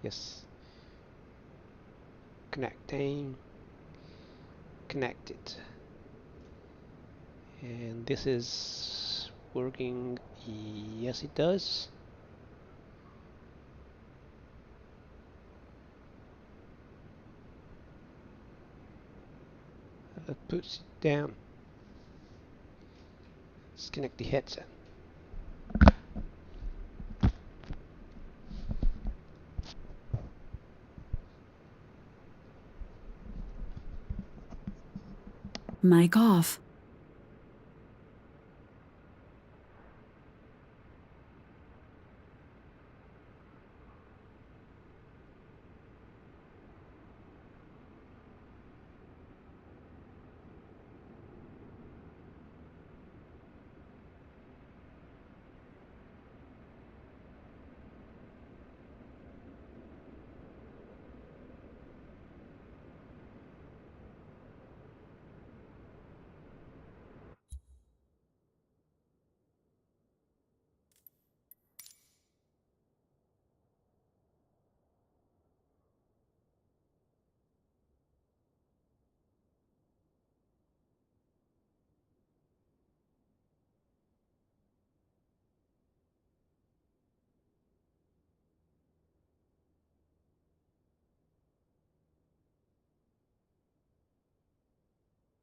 Yes. Connecting. Connected. And this is working. Yes, it does. Puts it down. Let's connect the headset. Mic off.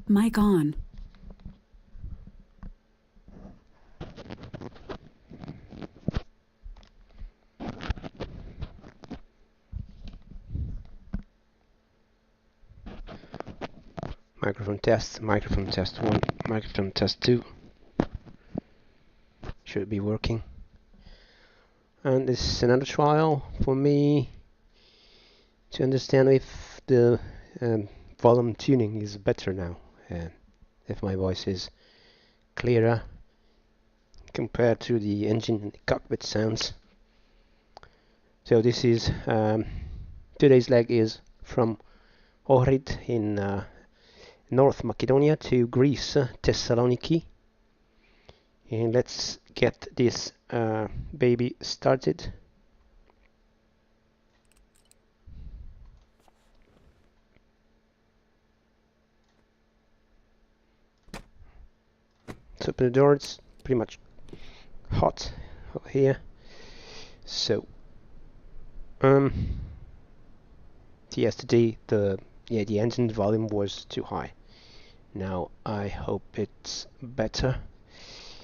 Mic on. Microphone test 1, microphone test 2. Should be working. And this is another trial for me to understand if the volume tuning is better now, and if my voice is clearer compared to the engine and the cockpit sounds. So this is today's leg is from Ohrid in North Macedonia to Greece, Thessaloniki, and let's get this baby started. Let's open the door. It's pretty much hot over here. So yesterday the engine volume was too high. Now I hope it's better.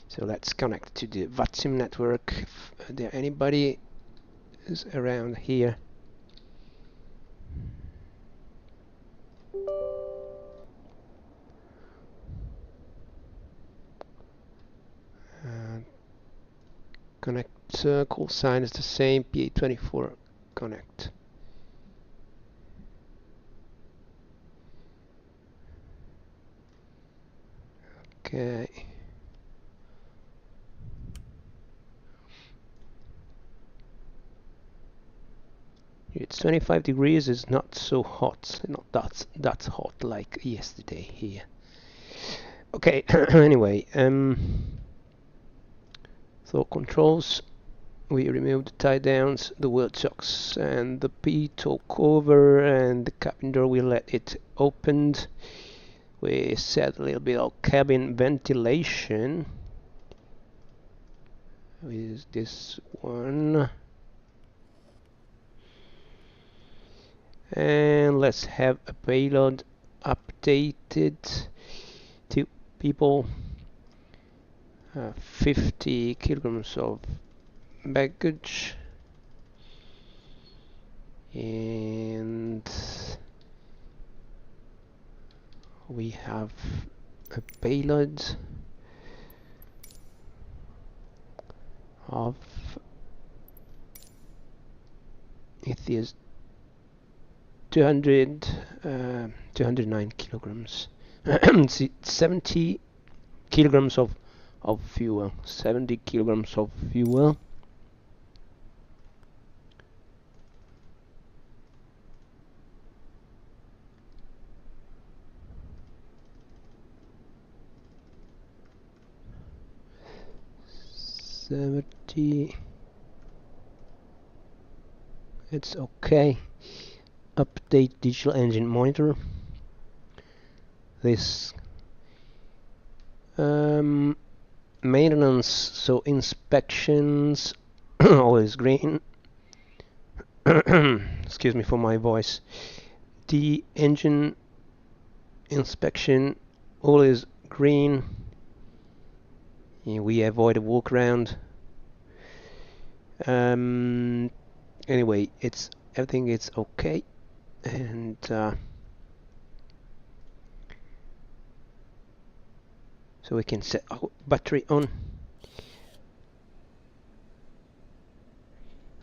So let's connect to the VATSIM network. If there anybody is around here. Connect call sign is the same, PA24 connect. Okay. It's 25 degrees, it's not so hot, not that's hot like yesterday here. Okay, anyway, so controls, we removed the tie downs, the wheel chocks and the P-toe cover, and the cabin door, we let it opened. We set a little bit of cabin ventilation with this one. And let's have a payload updated to people. 50 kilograms of baggage, and we have a payload of, it is 209 kilograms. 70 kilograms of fuel. 70 kilograms of fuel. It's okay. Update digital engine monitor. This maintenance, so inspections, always green. Excuse me for my voice. The engine inspection always green. Yeah, we avoid a walk around. Anyway, everything is okay, and so we can set our battery on.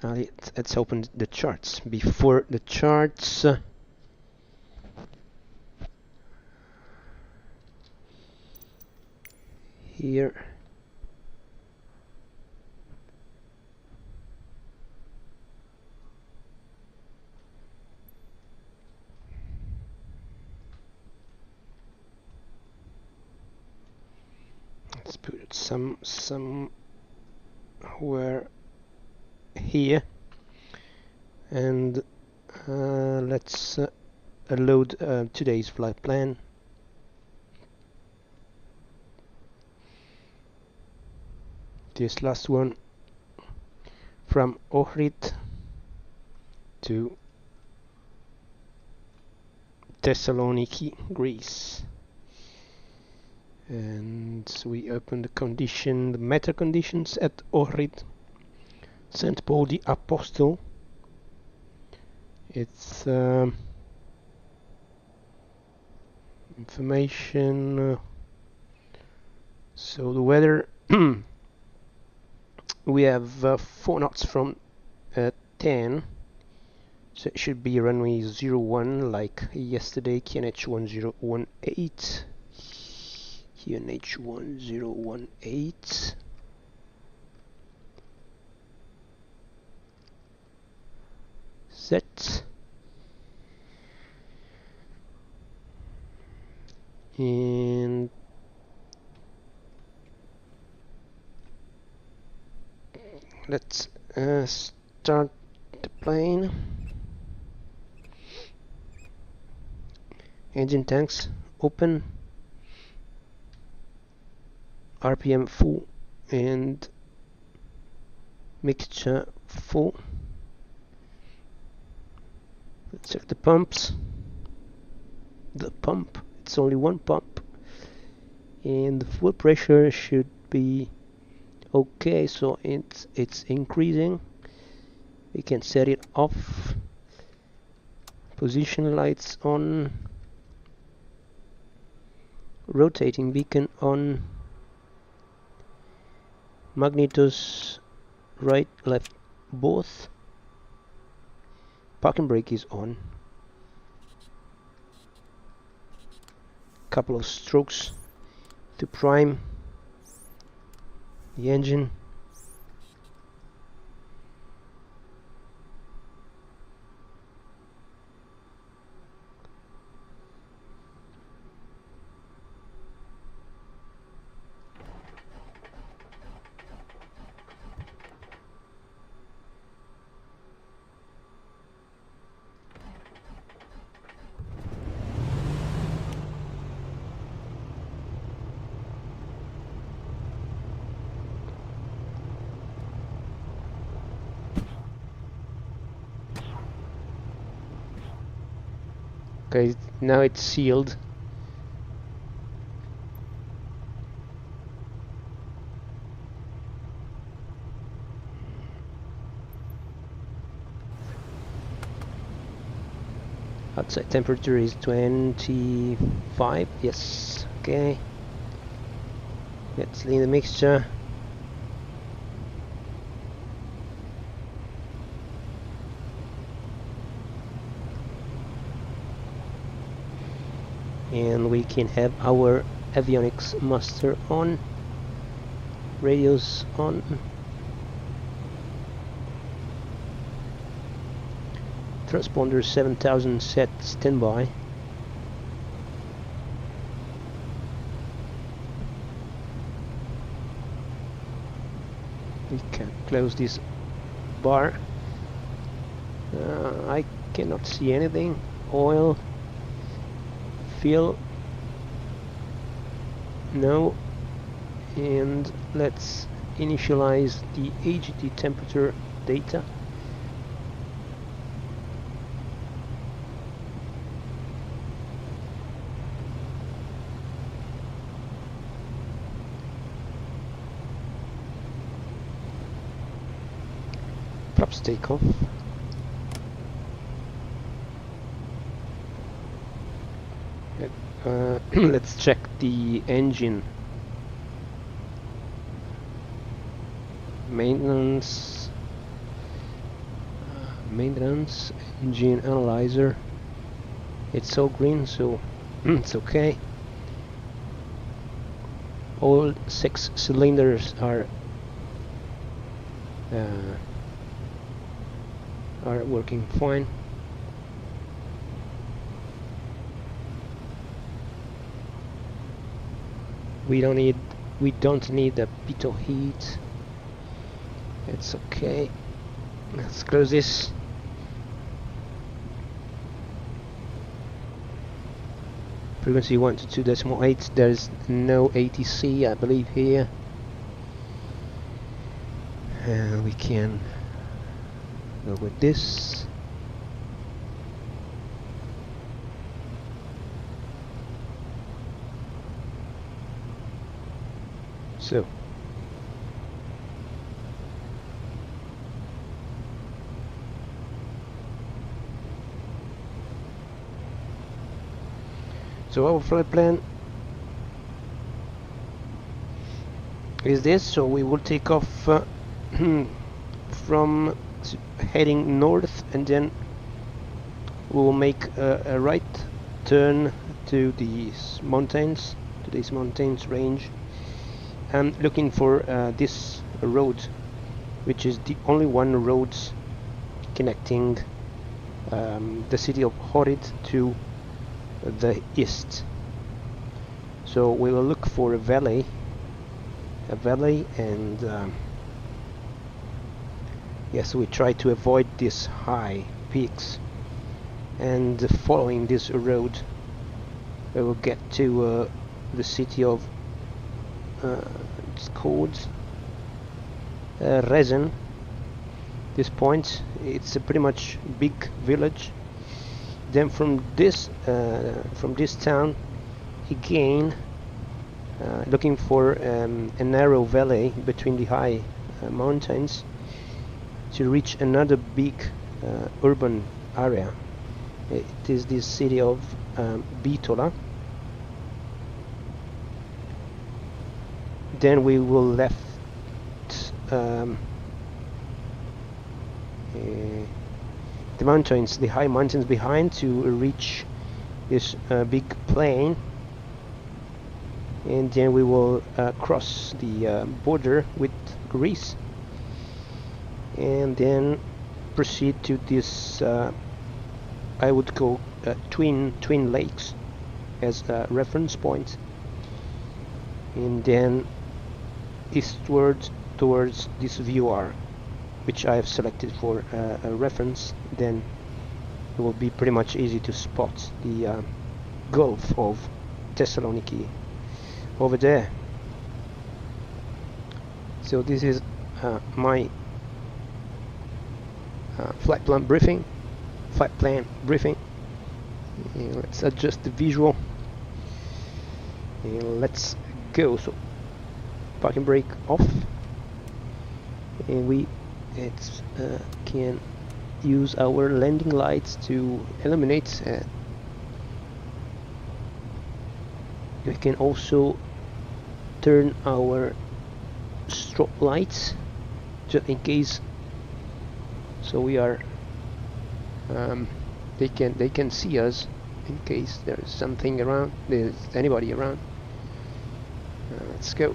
Let's open the charts. Before the charts, here. Let's put it somewhere here, and let's load today's flight plan. This last one from Ohrid to Thessaloniki, Greece. And so we open the meta conditions at Ohrid. St. Paul the Aposthole. It's information. So the weather, we have 4 knots from 10. So it should be runway 01 like yesterday, QNH 1018. QNH 1018. Set. And let's start the plane. Engine tanks open. RPM full and mixture full. Let's check the pumps. The pump, it's only one pump, and the fuel pressure should be okay, so it's increasing. We can set it off. Position lights on. Rotating beacon on. Magnetos right, left, both. Parking brake is on. Couple of strokes to prime the engine. Okay, now it's sealed. Outside temperature is 25. Yes, okay. Let's leave the mixture. And we can have our avionics master on, radios on. Transponder 7000 set standby. We can close this bar I cannot see anything. Oil, fuel, no. And let's initialize the AGT temperature data. Props takeoff. Let's check the engine. Maintenance, engine analyzer. It's all green, so it's okay. All 6 cylinders are working fine. We don't need a bit of heat. It's okay. Let's close this. Frequency 1 to 2.8. There's no ATC, I believe, here. And we can go with this. So our flight plan is this. So we will take off from heading north, and then we will make a right turn to these mountains, range, and looking for this road, which is the only one road connecting the city of Ohrid to the east. So we will look for a valley, and yes, we try to avoid these high peaks, and following this road we will get to the city of it's called Rezen. This point, it's a pretty much big village. Then from this town again, looking for a narrow valley between the high mountains to reach another big urban area. It is this city of Bitola. Then we will left the high mountains behind to reach this big plain, and then we will cross the border with Greece, and then proceed to this I would call twin lakes as a reference point, and then eastward towards this VR, which I have selected for a reference. Then it will be pretty much easy to spot the Gulf of Thessaloniki over there. So this is my flight plan briefing. Let's adjust the visual, and let's go. So parking brake off, and we can use our landing lights to illuminate. We can also turn our strobe lights just in case, so we are they can see us in case there's something around, there's anybody around. Let's go.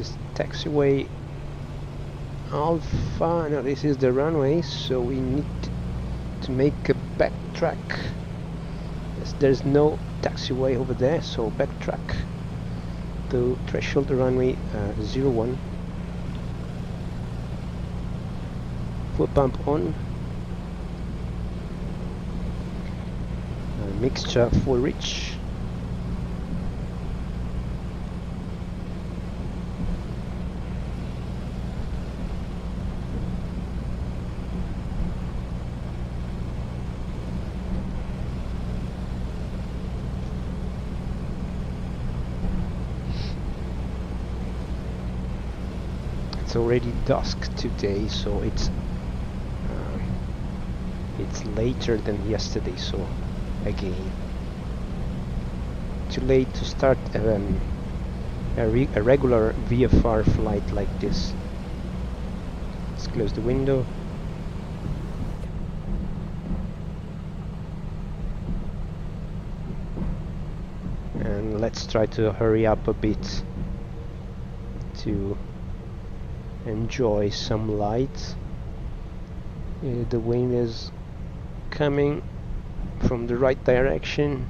is taxiway Alpha. No, this is the runway, so we need to make a backtrack. Yes, there's no taxiway over there, so backtrack to threshold runway 01. Fuel pump on. Mixture full rich. It's already dusk today, so it's later than yesterday, so again too late to start a regular VFR flight like this. Let's close the window. And let's try to hurry up a bit to enjoy some light. The wind is coming from the right direction.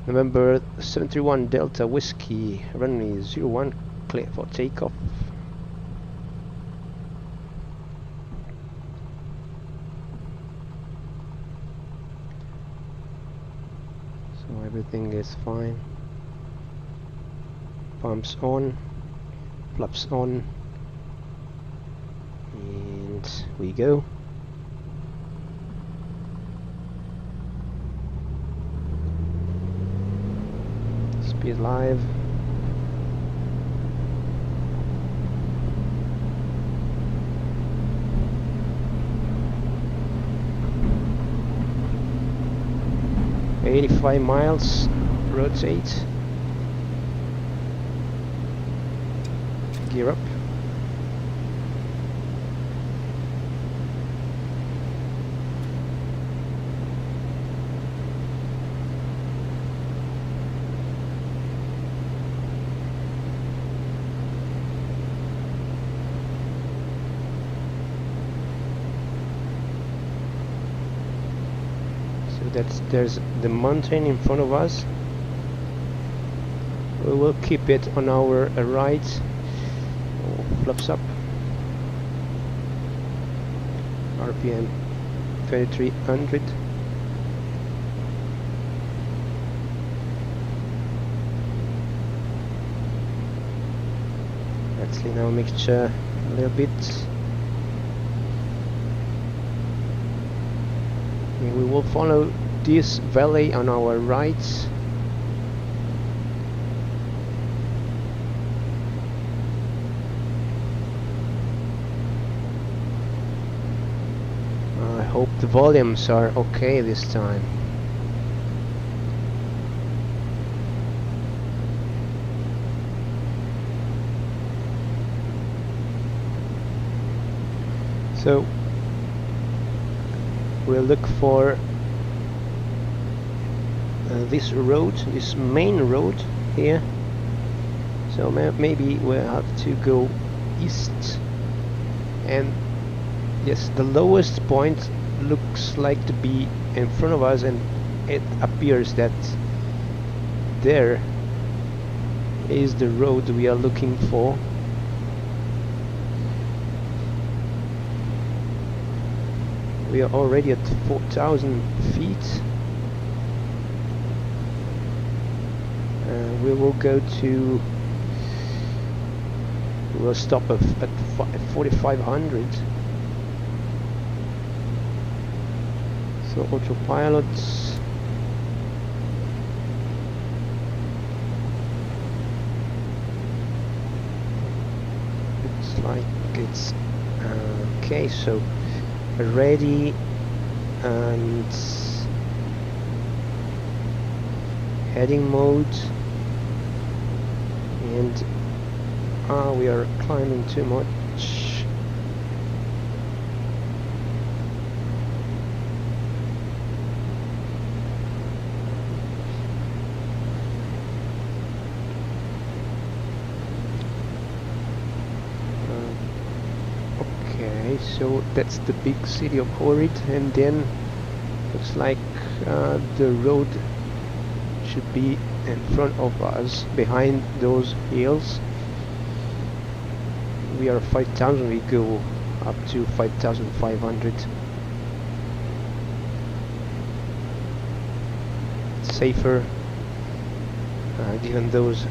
November 71 Delta Whiskey, runway 01, clear for takeoff. So everything is fine. Pumps on, flaps on, and we go. Speed live. $85 miles, rotate, gear up. There's the mountain in front of us. We will keep it on our right. Flaps up. RPM 2300. Let's clean our mixture a little bit. We will follow this valley on our right. I hope the volumes are okay this time. So we'll look for this road, this main road here. So maybe we'll have to go east. And yes, the lowest point looks like to be in front of us, and it appears that there is the road we are looking for. We are already at 4,000 feet. We will go to. We will stop at 4,500. So autopilot. Looks like it's okay. So ready and heading mode. And we are climbing too much. Okay, so that's the big city of Ohrid, and then looks like the road should be in front of us, behind those hills. We are 5,000, we go up to 5,500. It's safer given those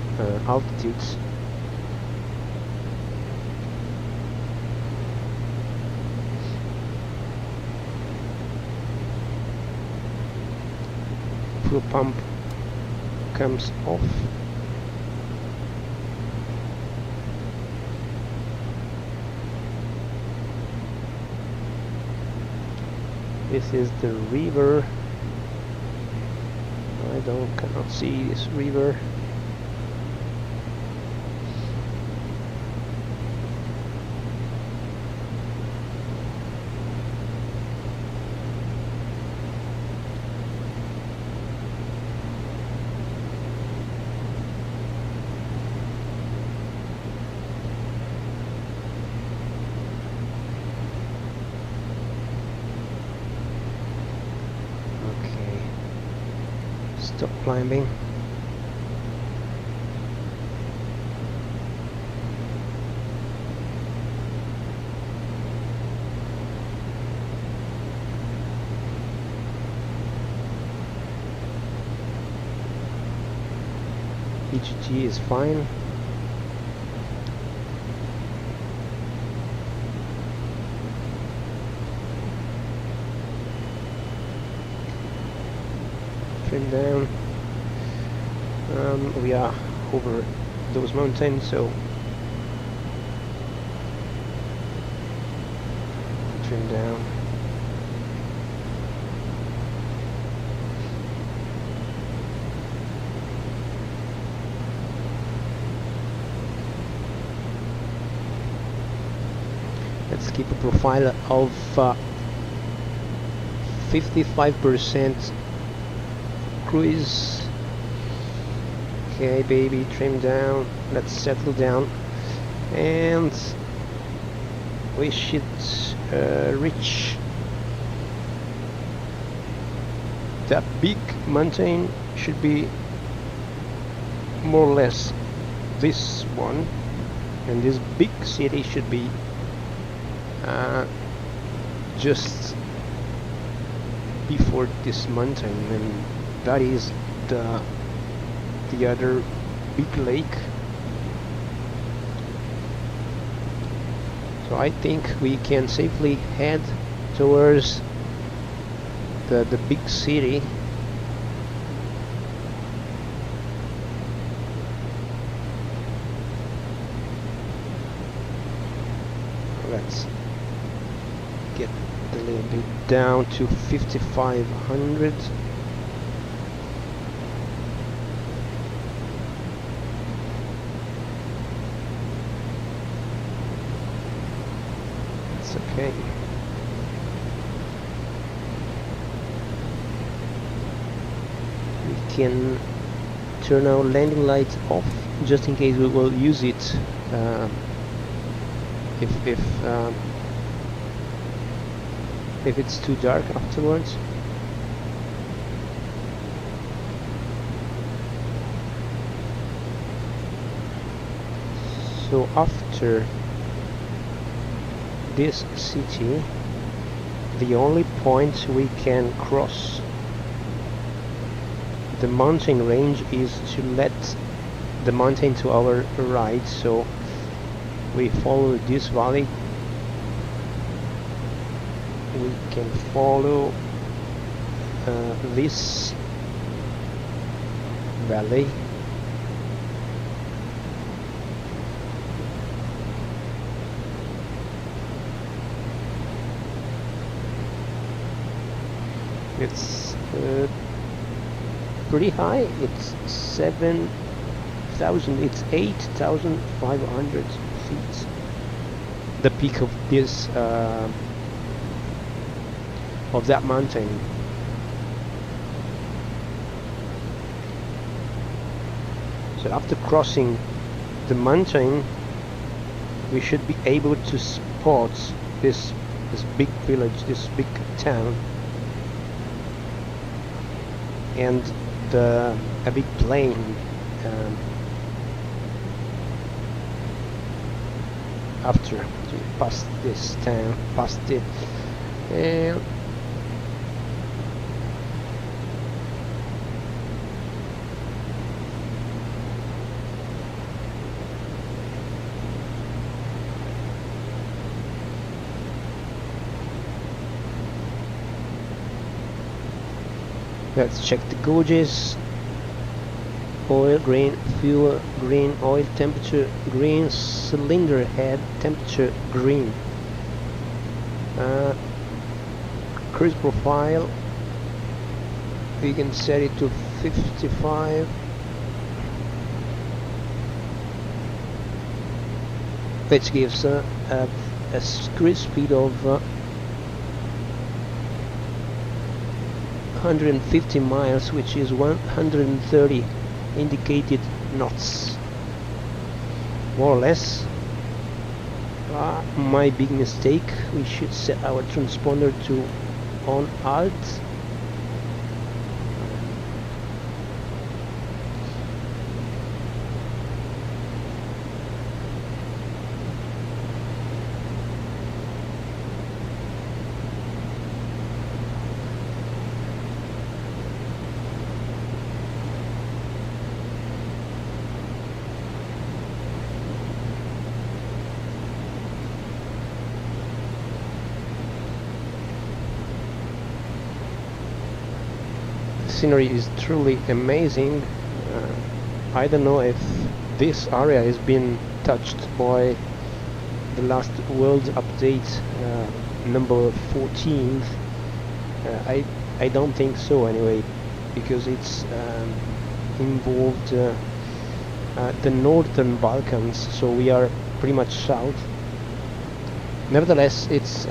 altitudes. Fuel pump comes off. This is the river. I cannot see this river. Stop climbing. EGG is fine. Trim down. We are over those mountains, so trim down. Let's keep a profile of 55% cruise. Okay, baby, trim down. Let's settle down, and we should reach that big mountain. Should be more or less this one, and this big city should be just before this mountain, and that is the other big lake. So I think we can safely head towards the big city. Let's get a little bit down to 5,500. Okay. We can turn our landing light off just in case we will use it if it's too dark afterwards. So after this city, the only point we can cross the mountain range is to let the mountain to our right, so we follow this valley. We can follow this valley. It's pretty high. It's 7,000 8,000. It's 8,500 feet. The peak of this of that mountain. So after crossing the mountain, we should be able to spot this big village, this big town, and a big plain. After we pass this town, past it, let's check the gauges. Oil green, fuel green, oil temperature green, cylinder head temperature green. Cruise profile, we can set it to 55. Which gives a cruise speed of 150 miles, which is 130 indicated knots, more or less. My big mistake, we should set our transponder to on alt. Scenery is truly amazing. I don't know if this area has been touched by the last world update, number 14. I don't think so anyway, because it's involved the northern Balkans, so we are pretty much south. Nevertheless, it's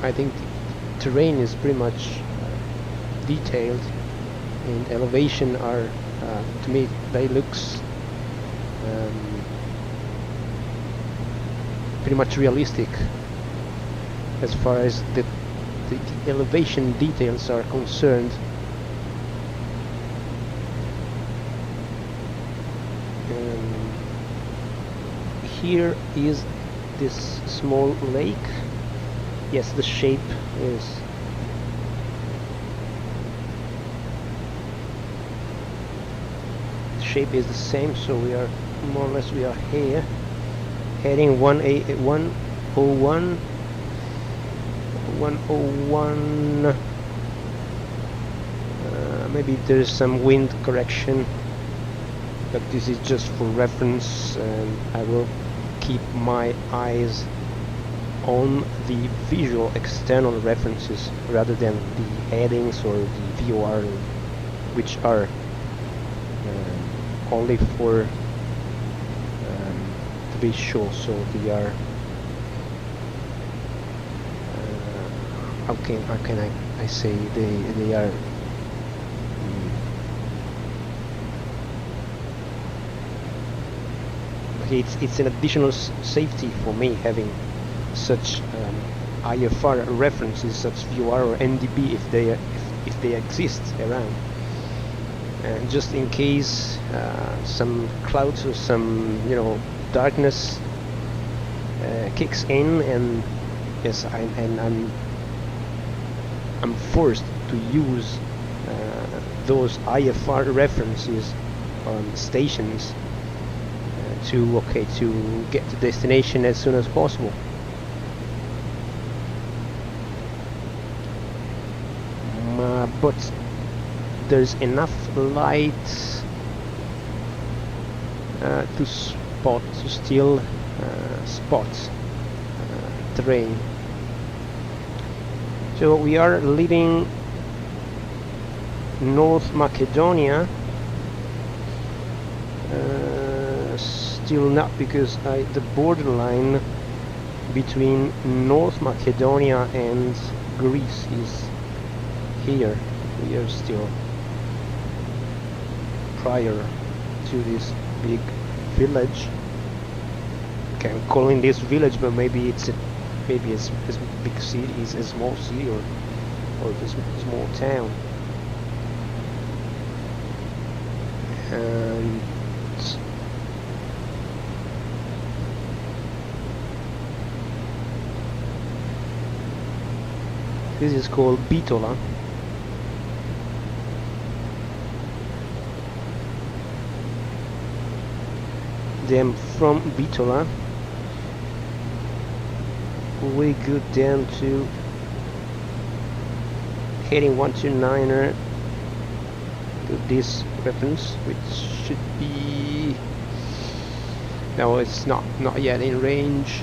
I think the terrain is pretty much detailed, and elevation are to me they looks pretty much realistic as far as the elevation details are concerned. Here is this small lake. Yes, the shape is the same, so we are more or less we are here heading 101. Maybe there is some wind correction, but this is just for reference, and I will keep my eyes on the visual external references rather than the headings or the VOR, which are only for the visual, so they are how can I say they are okay, it's an additional safety for me having such IFR references, such VOR or NDB if they exist around. And just in case some clouds or some darkness kicks in, and yes, I'm forced to use those IFR references on stations to get to destination as soon as possible. But there's enough light to still spot terrain. So we are leaving North Macedonia, still not, because the borderline between North Macedonia and Greece is here. We are still prior to this big village. Okay, I'm calling this village, but maybe it's a big city, is a small city, or it's a small town. And this is called Bitola. Then from Bitola we go down to heading 129er to this reference, which should be, no, it's not yet in range.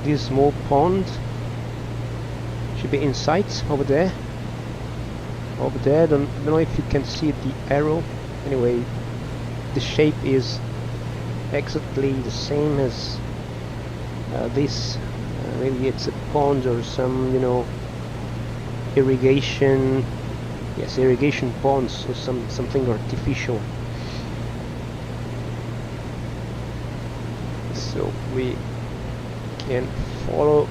This small pond should be in sight over there. Don't know if you can see the arrow. Anyway, the shape is exactly the same as this. Maybe it's a pond or some, irrigation. Yes, irrigation ponds or something artificial. So we can follow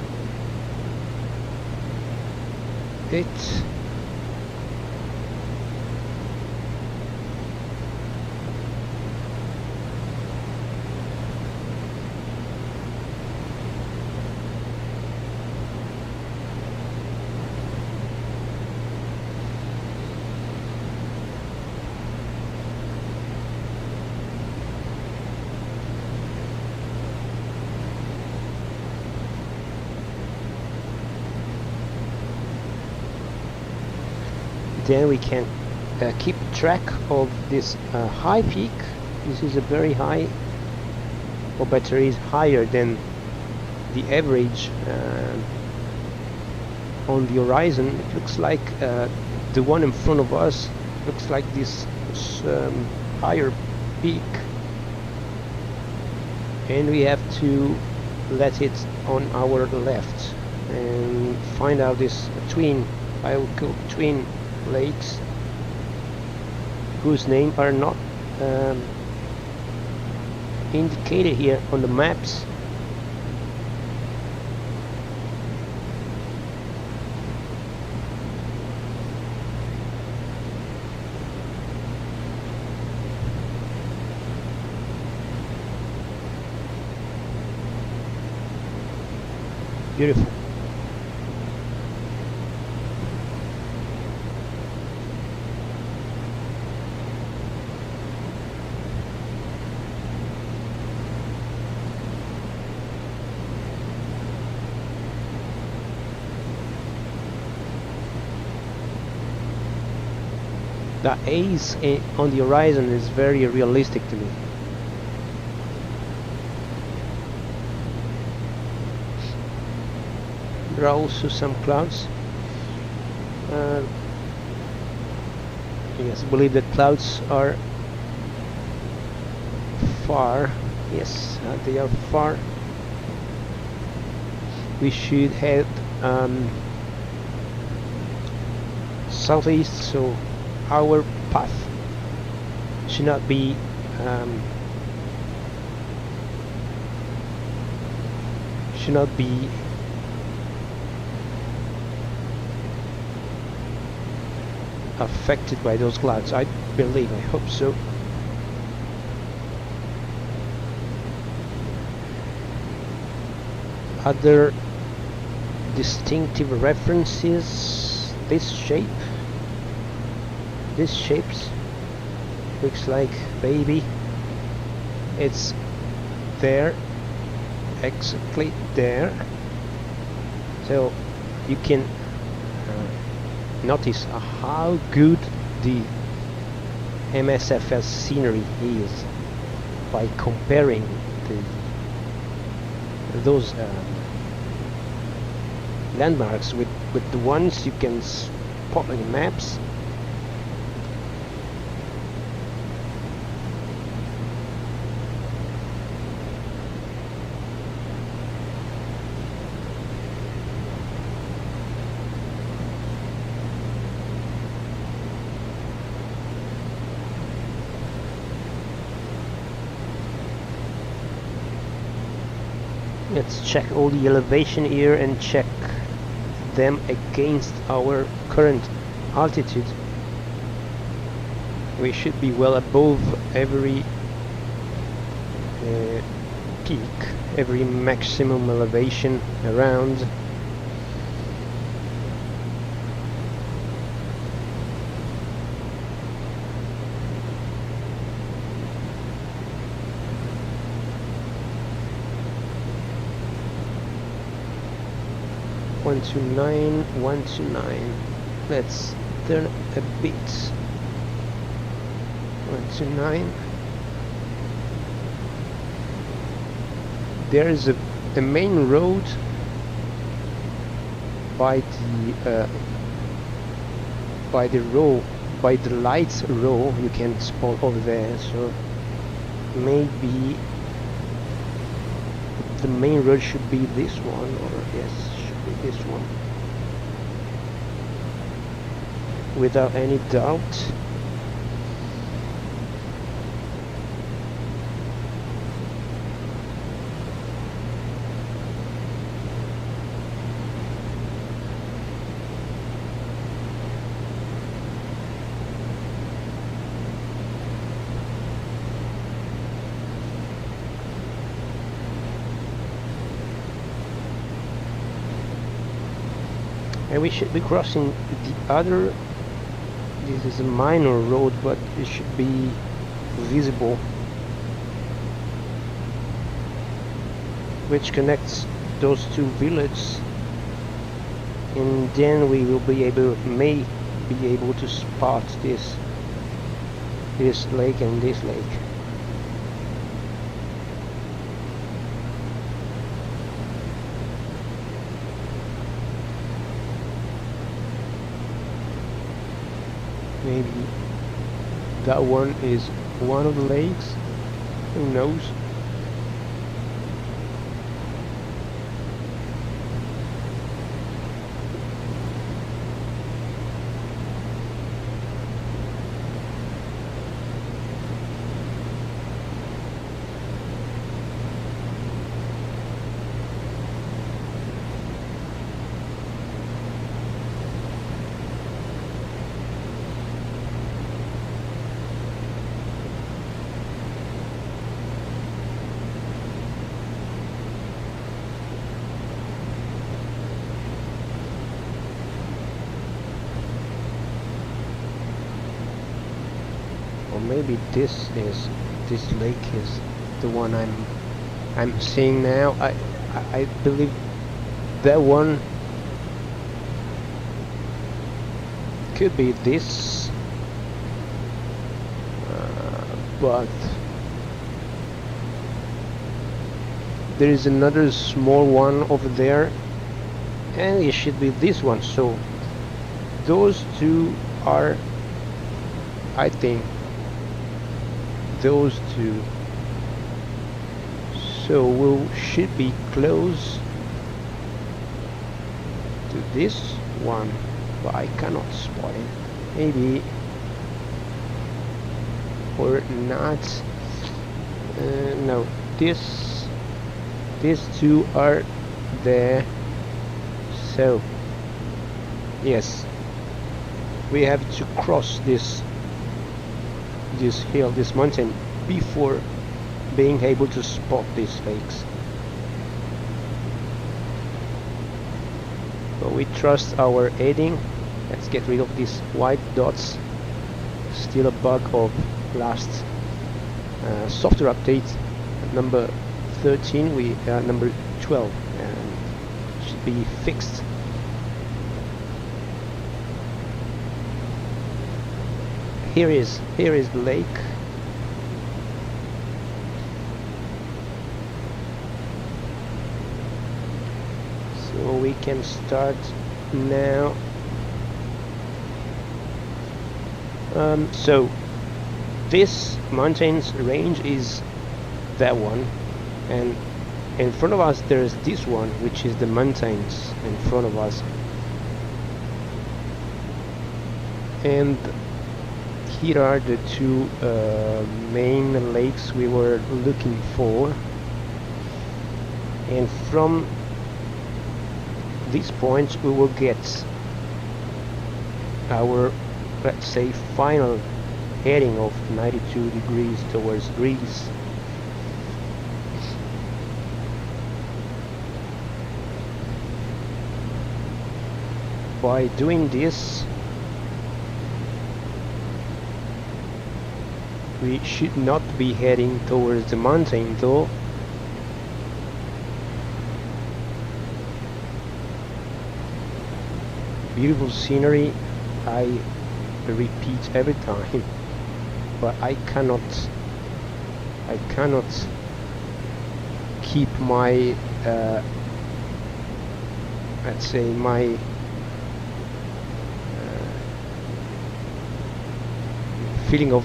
it. Then we can keep track of this high peak. This is a very high, or better, is higher than the average on the horizon. It looks like the one in front of us looks like this higher peak, and we have to let it on our left and find out this twin. I will call twin lakes, whose names are not indicated here on the maps. Beautiful. The A's on the horizon is very realistic to me. There are also some clouds. Yes, I believe that clouds are far. Yes, they are far. We should head southeast, so our path should not be affected by those clouds. I believe, I hope so. Other distinctive references, this shapes looks like baby. It's there, exactly there, so you can notice how good the MSFS scenery is by comparing those landmarks with the ones you can spot on maps. Let's check all the elevation here and check them against our current altitude. We should be well above every peak, every maximum elevation around. One to nine, 1 to 9. Let's turn a bit. 1 to 9. There is a main road by the lights row. You can spot over there. So maybe the main road should be this one, or yes, should be this one, without any doubt. And we should be crossing the other. This is a minor road, but it should be visible, which connects those two villages, and then we will be able, may be able to spot this lake and this lake. Maybe that one is one of the lakes, who knows? Or maybe this lake is the one I'm seeing now. I believe that one could be this, but there is another small one over there, and it should be this one. So those two are, I think, those two. So we should be close to this one, but I cannot spot it. Maybe or not. No, these two are there. So yes, we have to cross this hill, this mountain, before being able to spot these lakes. But we trust our aiding. Let's get rid of these white dots. Still a bug of last software update number 13. We number 12 and should be fixed. here is the lake. So we can start now. So this mountains range is that one, and in front of us there's this one, which is the mountains in front of us. And here are the two main lakes we were looking for, and from this point we will get our, let's say, final heading of 92 degrees towards Greece. By doing this, we should not be heading towards the mountain though. Beautiful scenery, I repeat every time, but I cannot keep my let's say my feeling of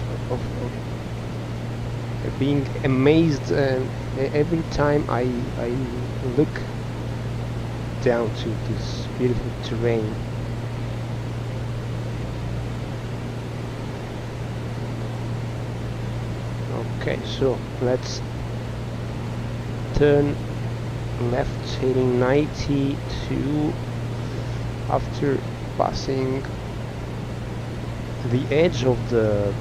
being amazed every time I look down to this beautiful terrain. Okay, so let's turn left heading 92 after passing the edge of the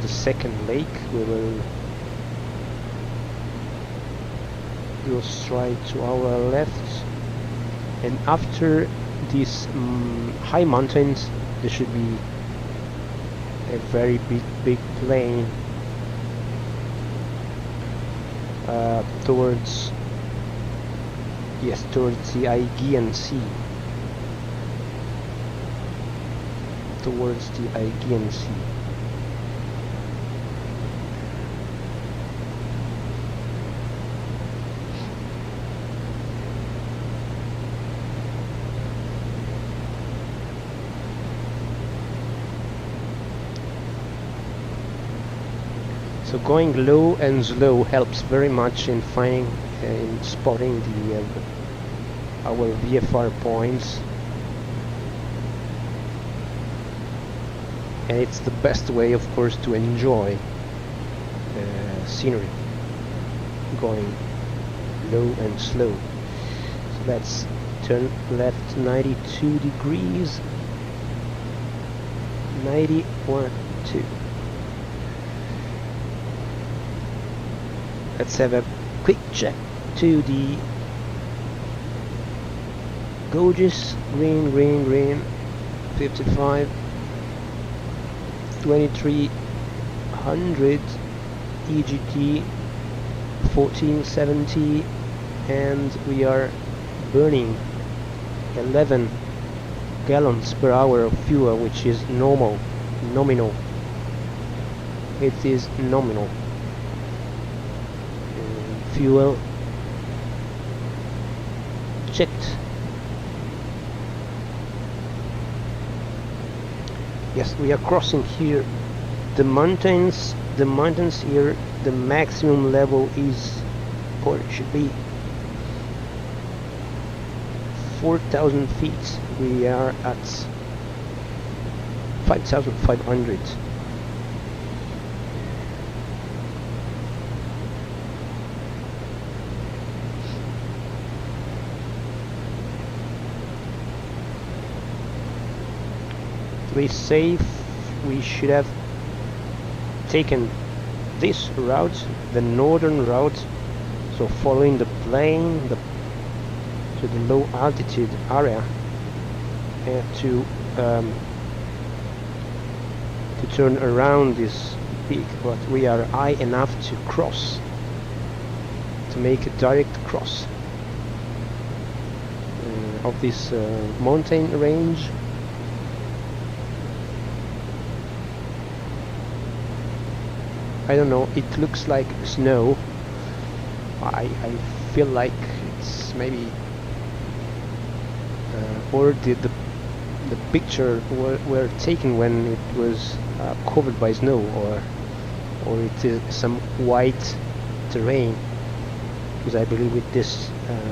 second lake. We will go straight to our left, and after these high mountains there should be a very big plain towards the Aegean Sea. Towards the Aegean Sea. So going low and slow helps very much in finding, in spotting the our VFR points, and it's the best way, of course, to enjoy scenery, going low and slow. So let's turn left 92 degrees, 91, 2. Let's have a quick check to the gorgeous green 55 2300 EGT 1470, and we are burning 11 gallons per hour of fuel, which is nominal. It is nominal. Fuel checked. Yes, we are crossing here the mountains. The mountains here, the maximum level is, or it should be, 4,000 feet. We are at 5,500. To be safe, we should have taken this route, the northern route, so following the plain to the low altitude area, and to turn around this peak, but we are high enough to cross, to make a direct cross of this mountain range. I don't know, it looks like snow. I feel like it's maybe or the picture were taken when it was covered by snow, or it is some white terrain, because I believe with this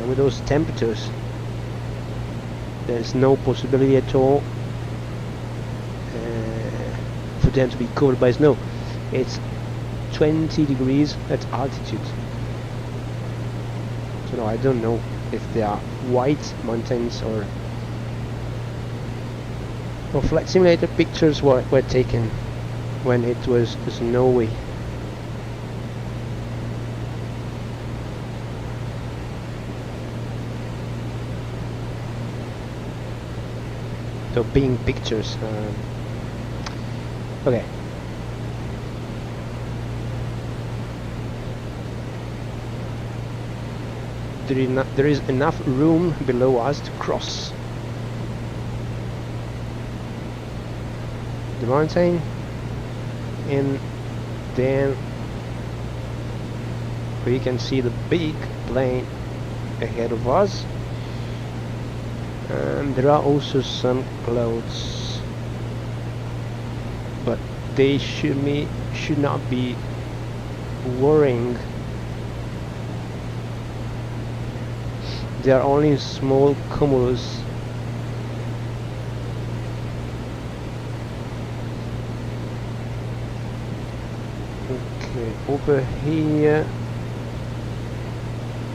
with those temperatures there's no possibility at all for them to be covered by snow. It's 20 degrees at altitude, so no, I don't know if they are white mountains or flight simulator pictures were taken when it was snowy. So being pictures. Okay. There is enough room below us to cross the mountain, and then we can see the big plain ahead of us, and there are also some clouds, but they should not be worrying. They are only small cumulus. Okay, over here,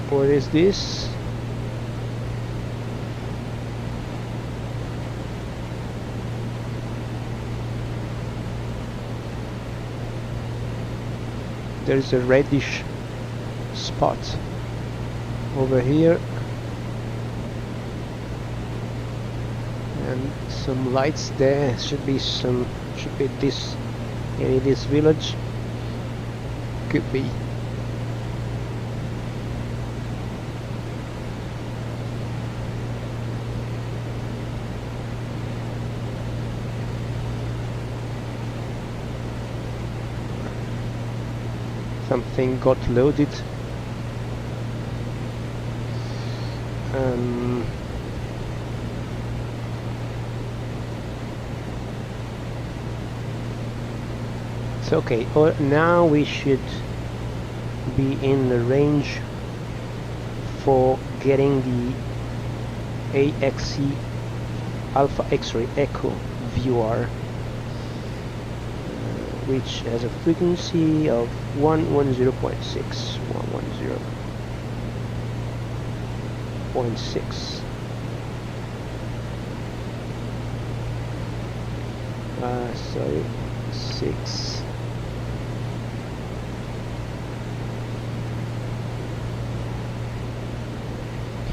what is this? There is a reddish spot over here, and some lights there. Should be this, maybe this village. Could be. Something got loaded. It's okay. Now we should be in the range for getting the AXE Alpha X-ray Echo viewer, which has a frequency of 110.6. 110.6. Sorry, 6.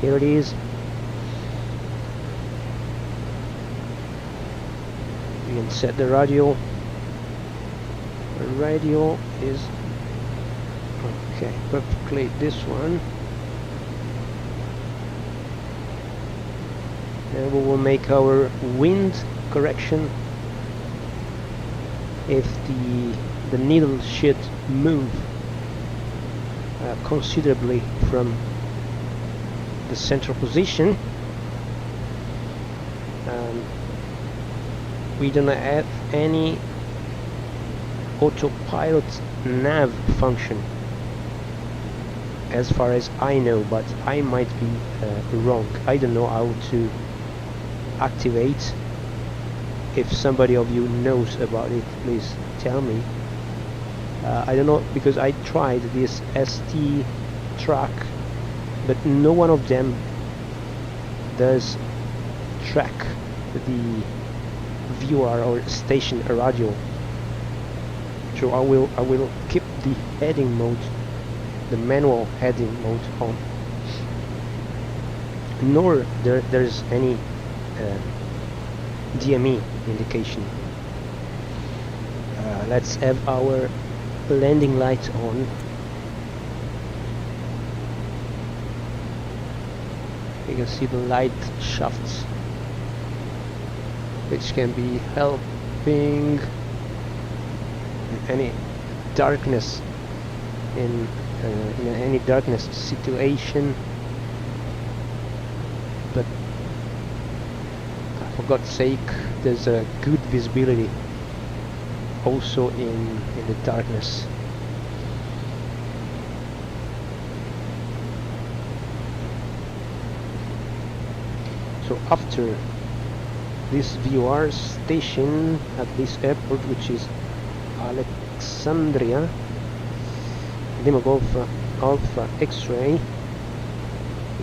Here it is. You can set the radio. The radio is okay, perfectly this one, and we will make our wind correction if the needle should move considerably from the central position. We do not have any autopilot nav function as far as I know, but I might be wrong. I don't know how to activate. If somebody of you knows about it, please tell me. I don't know, because I tried this ST track, but no one of them does track the viewer or station radio. So I will keep the heading mode, the manual heading mode on. Nor there's any DME indication. Let's have our landing light on. You can see the light shafts, which can be helping in any darkness in any darkness situation, but for God's sake, there's a good visibility also in the darkness. So after this VOR station at this airport, which is Alexandria, Lima Golf Alpha X-ray,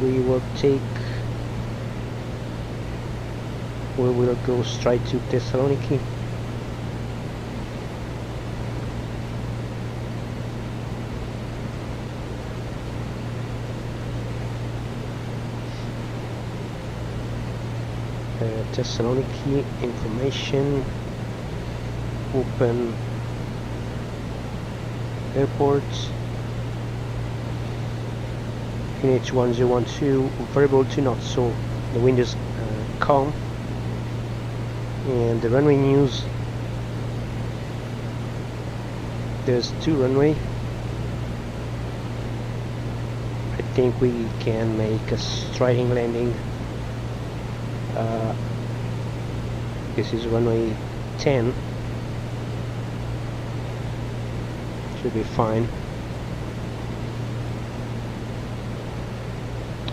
we will go straight to Thessaloniki. Thessaloniki information, open airport, NH 1012, variable 2 knots, so the wind is calm. And the runway news, there's 2 runway. I think we can make a striding landing. This is runway 10, should be fine.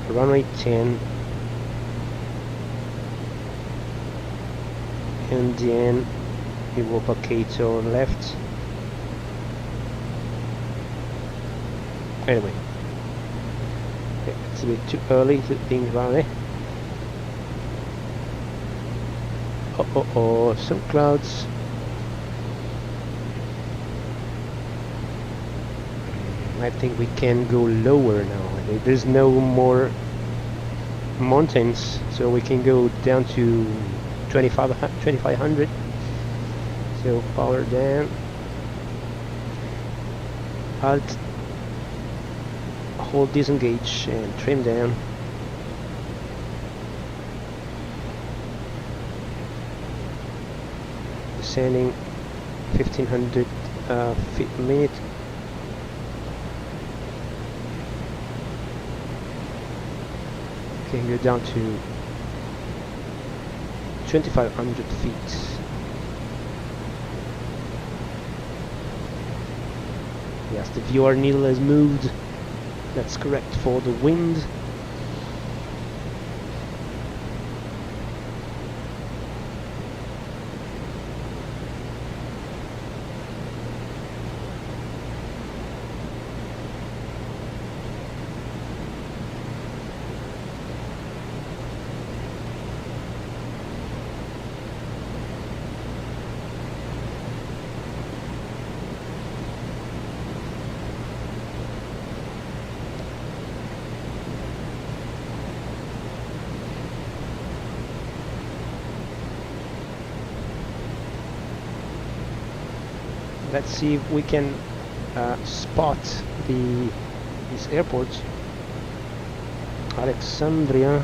Runway 10, and then we will vacate to our left. Anyway, it's a bit too early to think about it. Oh, some clouds. I think we can go lower now. There's no more mountains, so we can go down to 2500. So power down, alt, hold disengage and trim down. Descending 1500 feet a minute. Okay, go down to 2500 feet. Yes, the VOR needle has moved. That's correct for the wind. Let's see if we can spot this airport, Alexandria.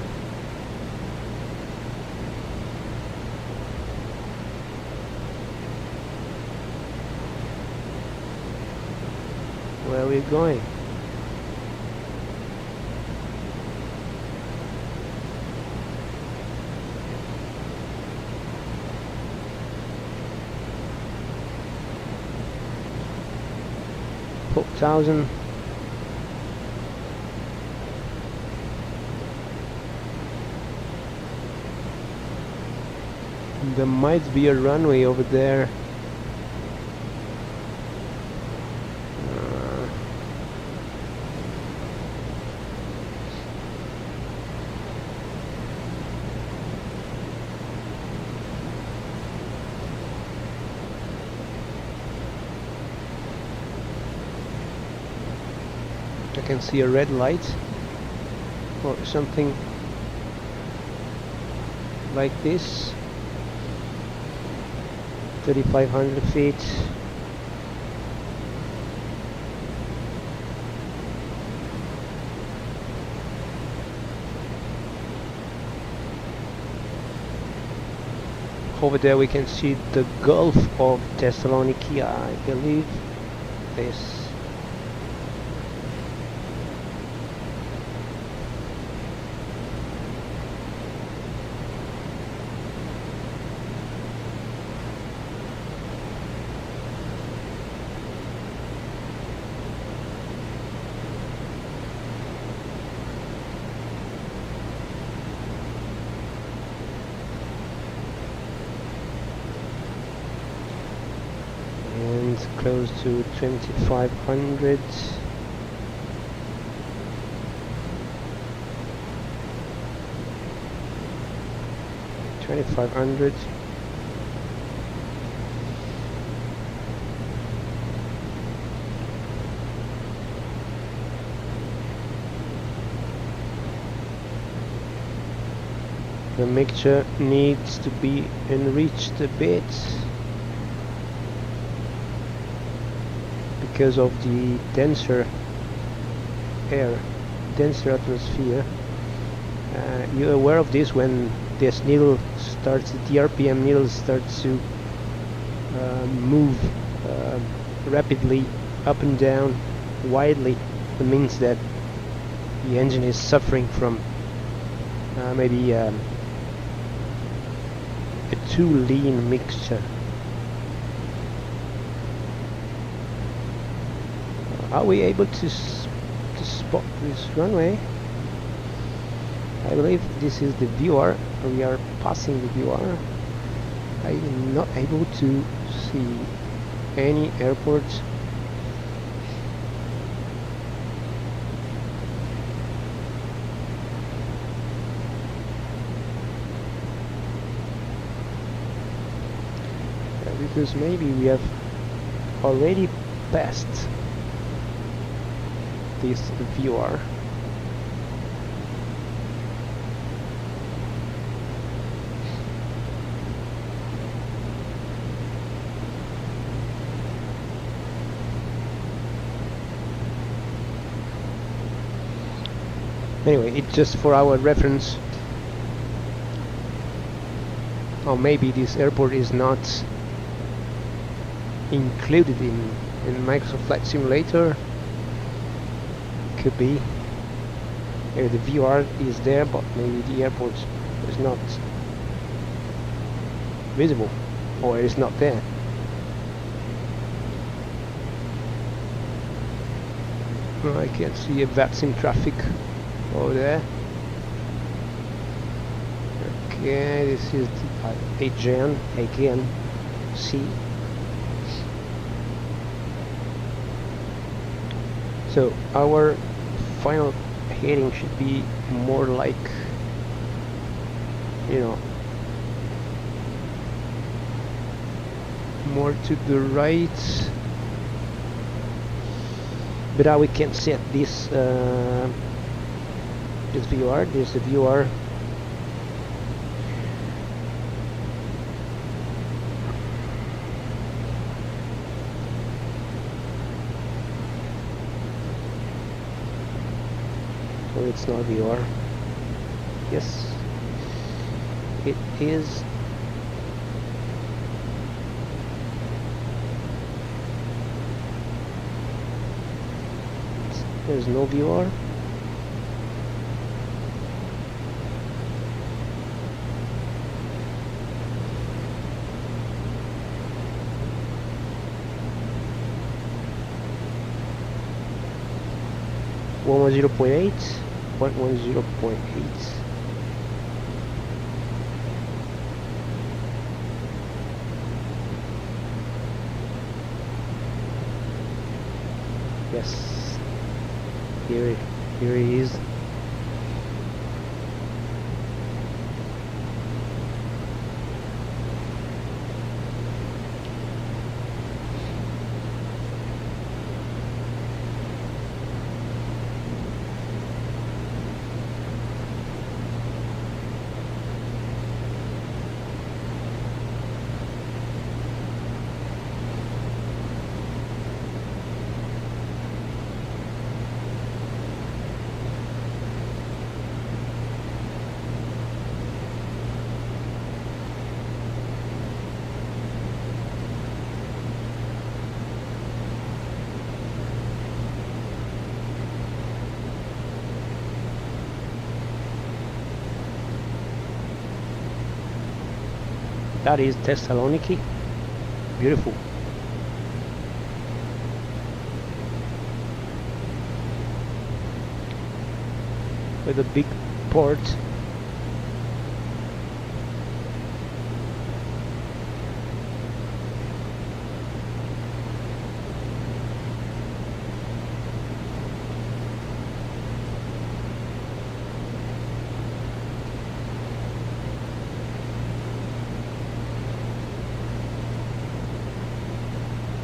Where are we going? Thousand. There might be a runway over there. I can see a red light or something like this. 3500 feet. Over there we can see the Gulf of Thessaloniki, I believe. this. And close to 2500. The mixture needs to be enriched a bit because of the denser air, denser atmosphere. You're aware of this when this needle starts, the RPM needle starts to move rapidly up and down widely. It means that the engine is suffering from maybe a too lean mixture. Are we able to spot this runway? I believe this is the VR. We are passing the VR. I am not able to see any airports. Because maybe we have already passed this VR. Anyway, it's just for our reference. Or maybe this airport is not included in Microsoft Flight Simulator. Could be. Maybe the VR is there, but maybe the airport is not visible, or it is not there. I can see a VATSIM traffic over there. Okay, this is the Aegean, Sea. So our final heading should be more like, you know, more to the right. But we can set this this VR. There's the VR. So it's not VR. Yes, it is. There's no VR. One 0.8, 0.8. Yes, here he is. That is Thessaloniki. Beautiful. With a big port.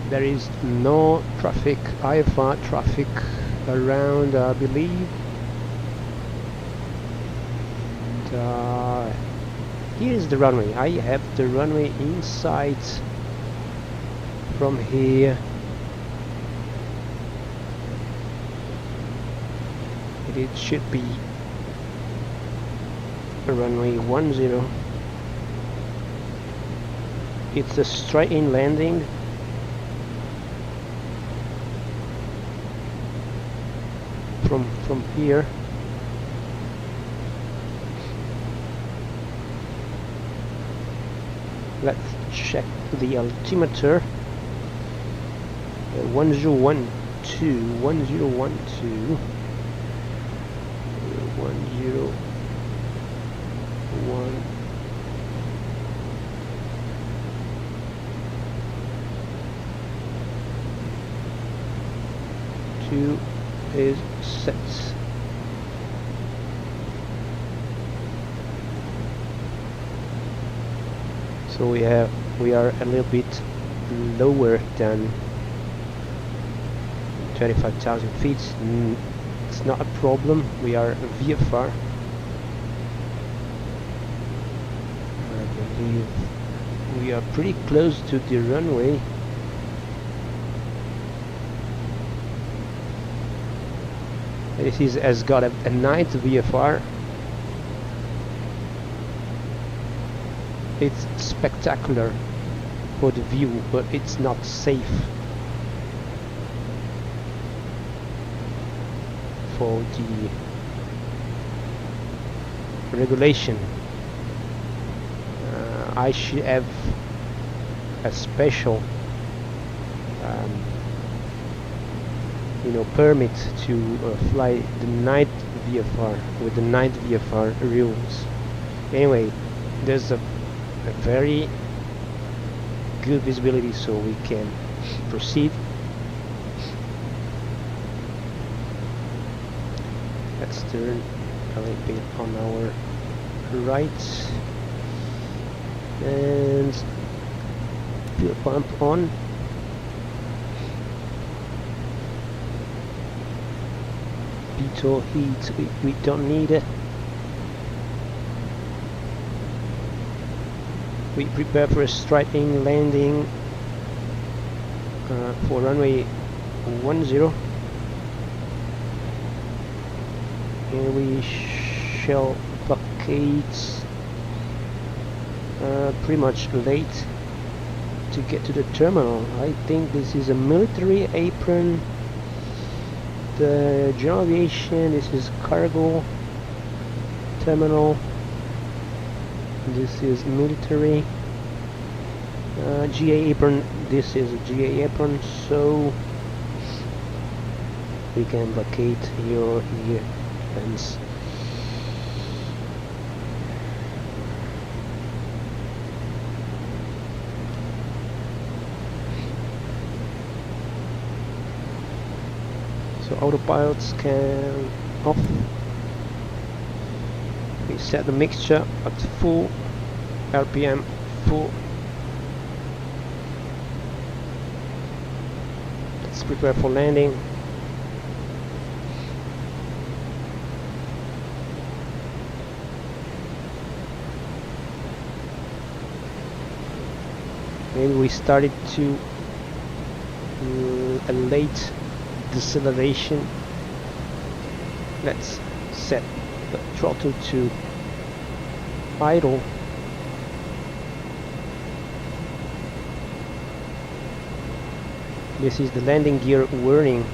There is no traffic, IFR traffic around, I believe. Here is the runway. I have the runway inside from here. It should be a runway 10. It's a straight-in landing. From here. Let's check the altimeter. 1012, 1012, 101. Two is set. So we are a little bit lower than 25,000 feet. It's not a problem. We are VFR. I believe we are pretty close to the runway. This has got a night VFR. It's spectacular for the view, but it's not safe for the regulation. I should have a special permit to fly the night VFR with the night VFR rules. Anyway, there's a very good visibility, so we can proceed. Let's turn a little bit on our right and fuel pump on. Pitot heat, we don't need it. We prepare for a straight-in landing for runway 10, and we shall blockade pretty much late to get to the terminal. I think this is a military apron. The general aviation, this is cargo terminal. This is military. GA apron, this is a GA apron, so we can blockade here, depends. So autopilots can off. We set the mixture at full, RPM full. Let's prepare for landing. Maybe we started to a late deceleration. Let's set the throttle to idle. This is the landing gear warning.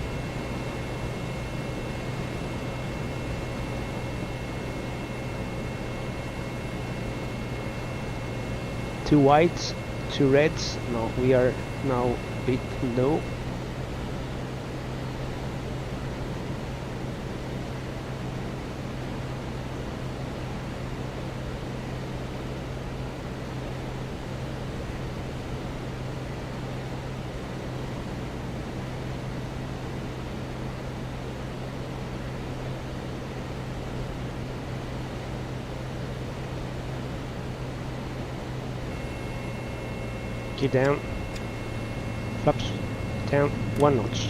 two whites, two reds. No, we are now a bit low. Gear down, flaps down 1 notch.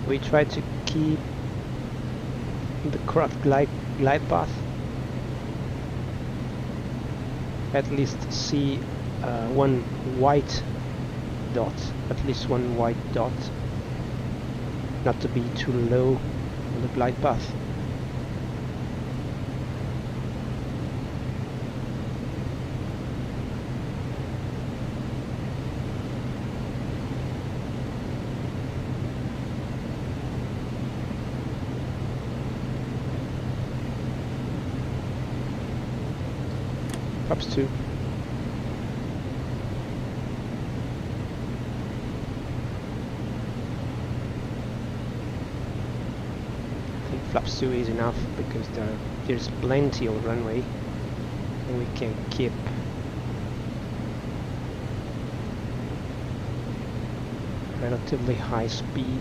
We try to keep the correct glide path. At least see one white dot, at least one white dot. Not to be too low on the glide path. Flaps 2. I think flaps 2 is enough because there's plenty of runway and we can keep relatively high speed.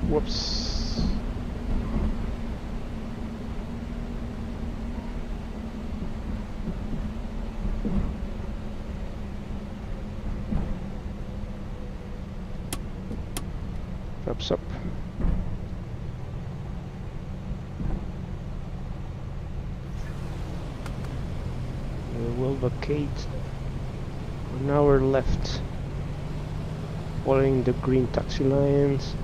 Whoops. Flaps up. We will vacate on our left, following the green taxi lines.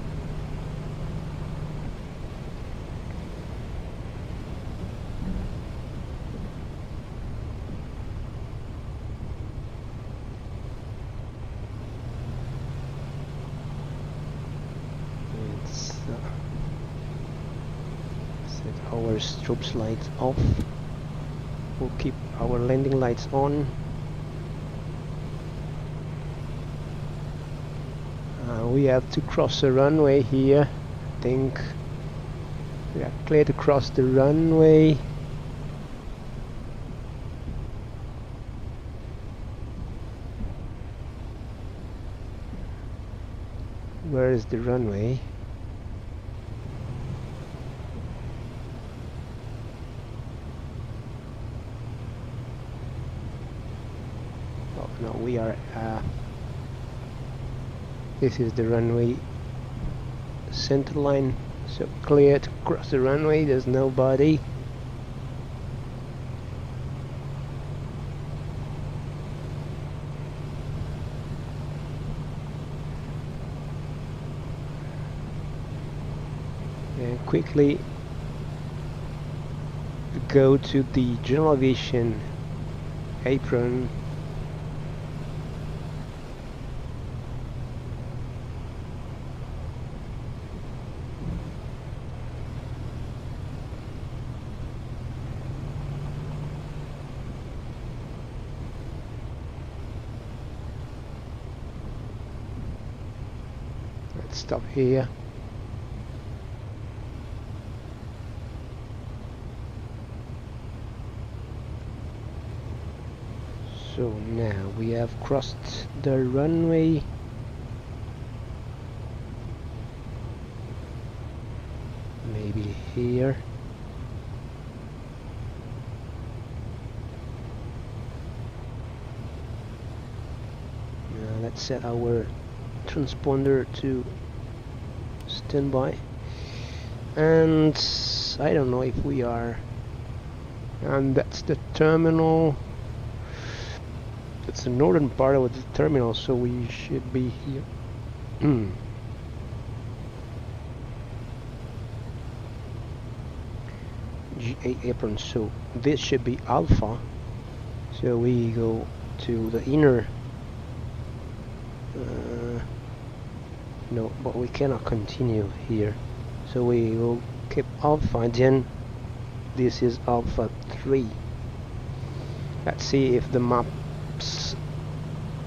Set our strobes lights off. We'll keep our landing lights on. We have to cross the runway here. I think we are clear to cross the runway. Where is the runway? Oh no, we are this is the runway center line, so clear to cross the runway. There's nobody. And quickly go to the general aviation apron. Let's stop here. So now we have crossed the runway. Maybe here. Now let's set our transponder to standby. And I don't know if we are. And that's the terminal. It's the northern part of the terminal, so we should be here. G8 apron, so this should be alpha. So we go to the inner. No, but we cannot continue here. So we will keep alpha, and then this is alpha 3. Let's see if the maps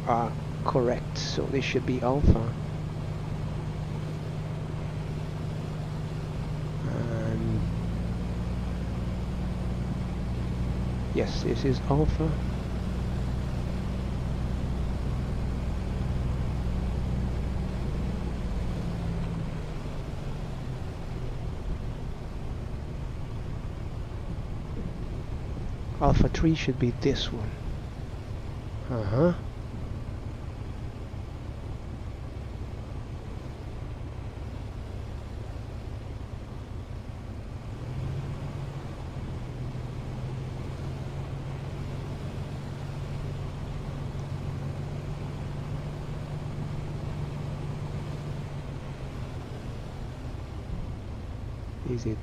are correct. So this should be alpha. And yes, this is alpha. Alpha 3 should be this one. Is it?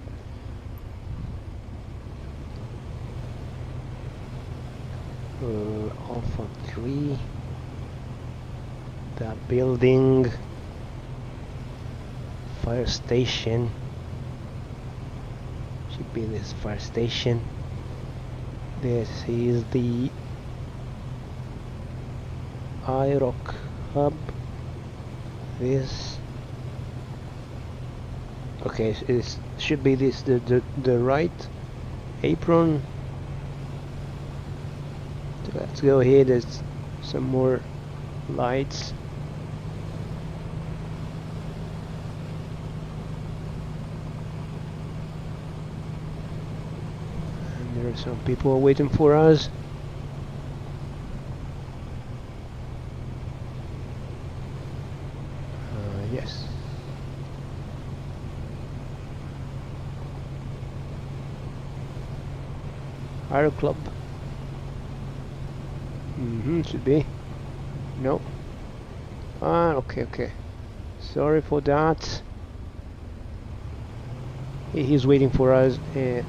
Alpha 3. That building. Fire station. Should be this fire station. This is the IROC hub. This. Okay, it should be this the right apron. So let's go here. There's some more lights. And there are some people waiting for us. Yes. Aero Club. Should be. No. Okay. Sorry for that. He's waiting for us at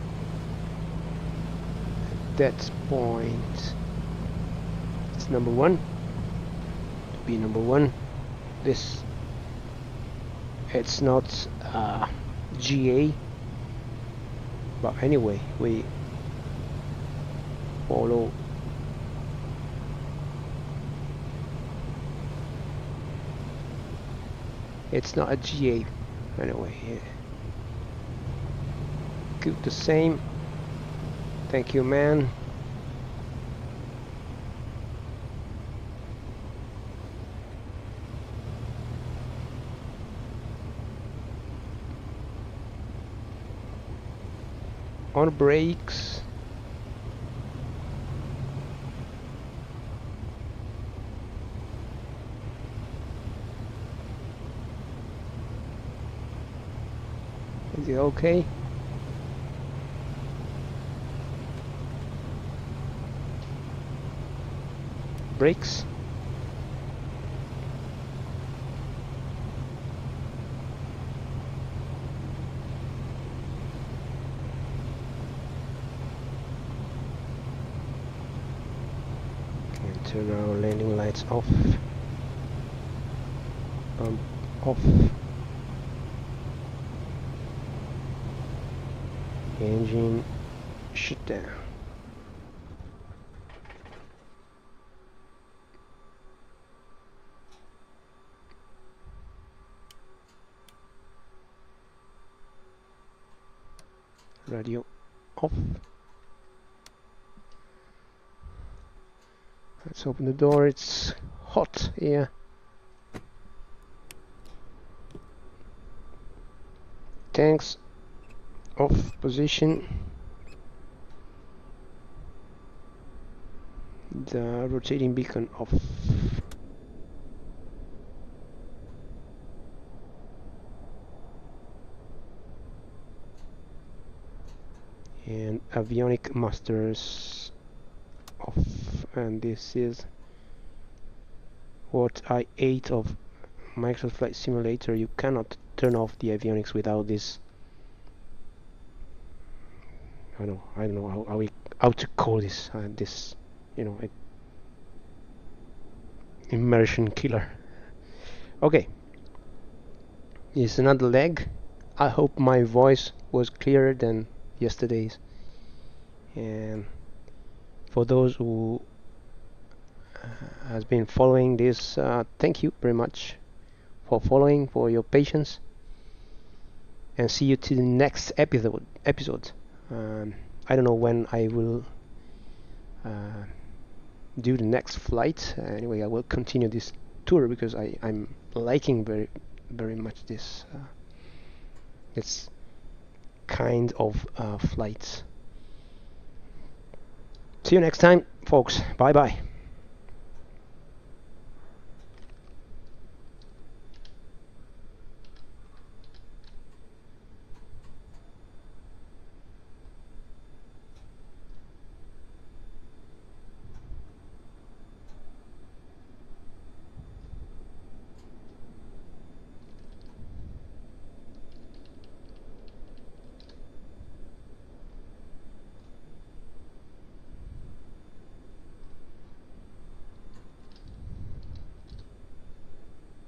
that point. It's number 1. To be number 1. This. It's not GA. But anyway, we follow. It's not a GA anyway. Yeah. Keep the same. Thank you, man. On brakes. Is it okay? Brakes. Okay, turn our landing lights off. Off. Engine shut down. Radio off. Let's open the door. It's hot here. Tanks off position. The rotating beacon off. And avionic masters off. And this is what I ate of Microsoft Flight Simulator. You cannot turn off the avionics without this. I don't know how to call this. This, you know, immersion killer. Okay, it's another leg. I hope my voice was clearer than yesterday's. And for those who has been following this, thank you very much for following, for your patience, and see you to the next episode. I don't know when I will do the next flight. Anyway, I will continue this tour because I'm liking very much this kind of flights. See you next time, folks. Bye bye.